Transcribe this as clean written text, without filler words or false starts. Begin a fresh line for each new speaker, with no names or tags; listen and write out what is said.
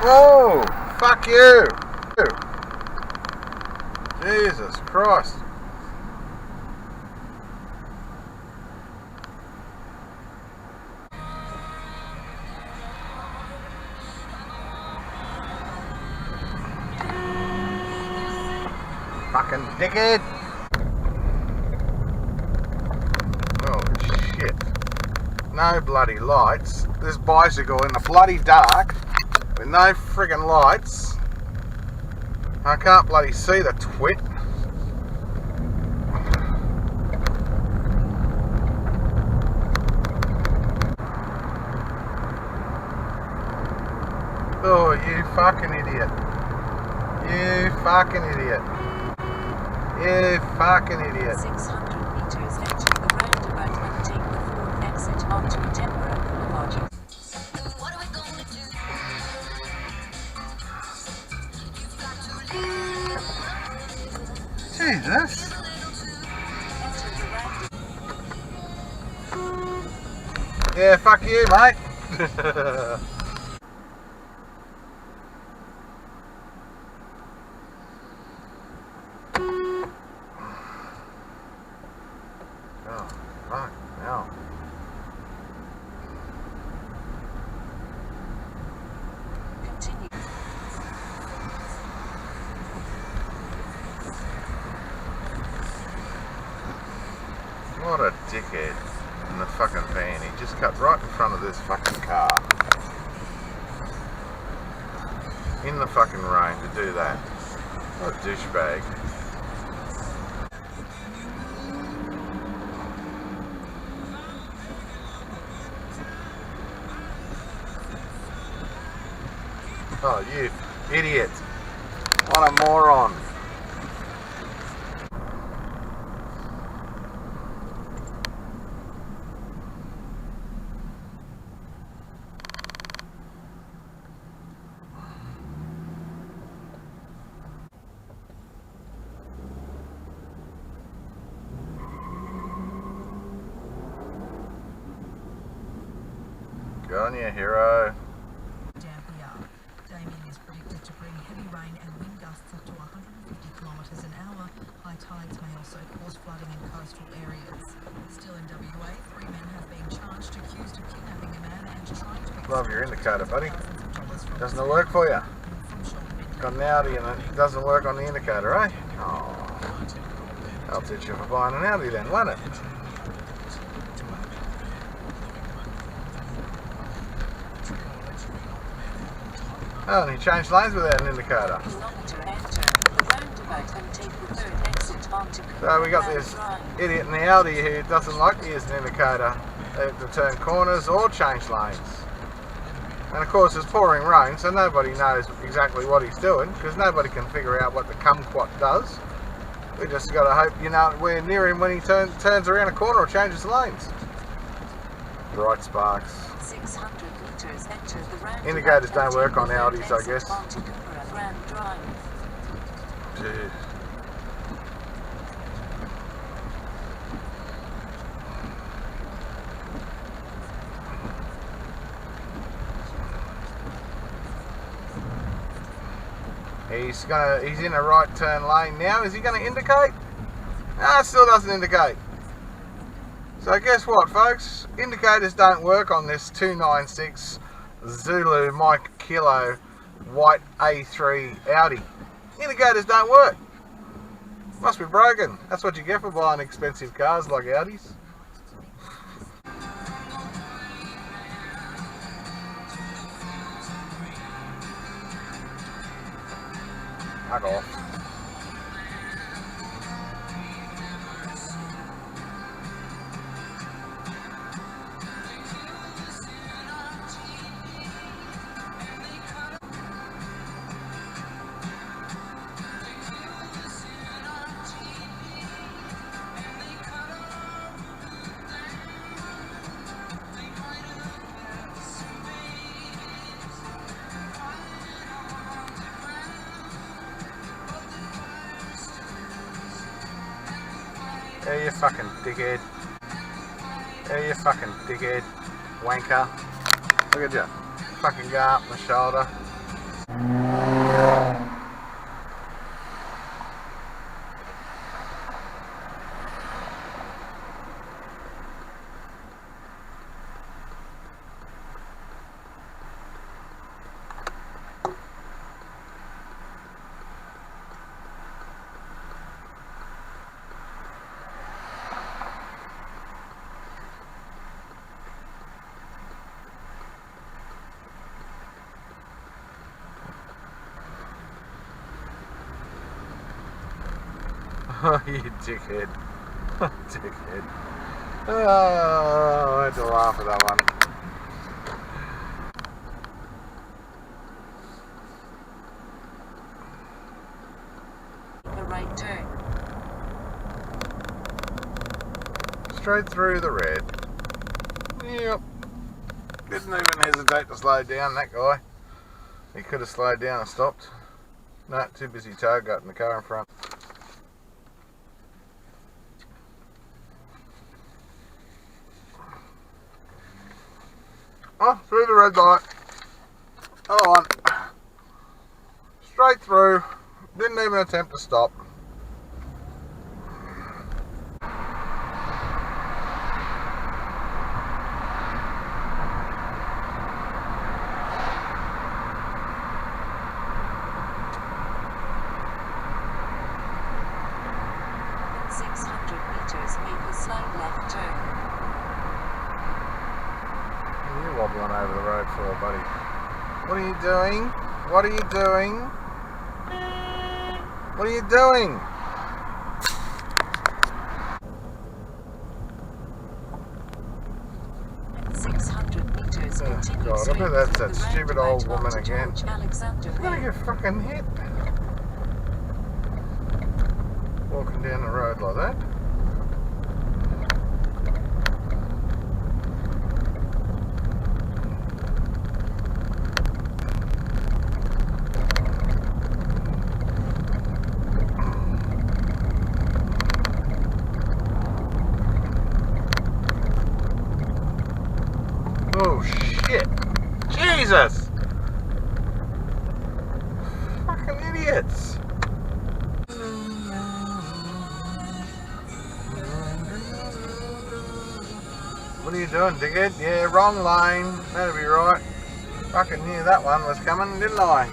Oh, fuck you. Jesus Christ. Fucking dickhead. Oh shit. No bloody lights. This bicycle in the bloody dark with no friggin' lights. I can't bloody see the twit. Oh, you fucking idiot. You fucking idiot. You fucking idiot.
600 meters enter the roundabout and take the fourth exit onto Edinburgh Boulevard. What are we going to do?
Jesus. Yeah, fuck you, mate. Oh, fuck, no.
Continue.
What a dickhead in the fucking van. He just cut right in front of this fucking car. In the fucking rain to do that. What a douchebag. Oh, you idiot. What a moron. Good on you, hero.
Damien is predicted to bring heavy rain and wind gusts up to 150 kilometres an hour. High tides may also cause flooding in coastal areas. Still in WA, 3 men have been charged accused of kidnapping a man and trying to
Love your indicator, buddy. Doesn't it work for you? Got an Audi and it doesn't work on the indicator, eh? Oh, I'll teach you for buying an Audi then, won't it? Oh, and he changed lanes without an indicator. So we got this idiot in the Audi who doesn't like to use an indicator to turn corners or change lanes. And of course it's pouring rain, so nobody knows exactly what he's doing, because nobody can figure out what the kumquat does. We just got to hope, you know, we're near him when he turns around a corner or changes lanes. Bright sparks.
600 meters enter the roundabout.
Indicators don't work on Audis, I guess. Dude. He's in a right turn lane now. Is he gonna indicate? No, it still doesn't indicate. So guess what, folks? Indicators don't work on this 296 Zulu Mike Kilo white A3 Audi. Indicators don't work. Must be broken. That's what you get for buying expensive cars like Audis. Fuck off. Yeah, you fucking dickhead. Yeah, you fucking dickhead. Wanker. Look at you. Fucking go up my shoulder. Oh, you dickhead. Dickhead. Oh, I had to laugh at that one.
The right turn.
Straight through the red. Yep. Didn't even hesitate to slow down, that guy. He could have slowed down and stopped. No, too busy toe-gutting the car in front. Oh, through the red light. Another one. Straight through. Didn't even attempt to stop.
In 600 meters, make a slight left turn.
What are you wobbling over the road for, buddy? What are you doing? What are you doing? What are you doing?
In 600 meters,
Oh,
continue
God, I
straight
bet that's
through
that
the
stupid
roundabout
old woman
onto
again.
George Alexander
I'm gonna
Way.
get fucking hit. Walking down the road like that. Oh shit! Jesus! Fucking idiots! What are you doing, dickhead? Yeah, wrong lane. That'll be right. Fucking knew that one was coming, didn't I?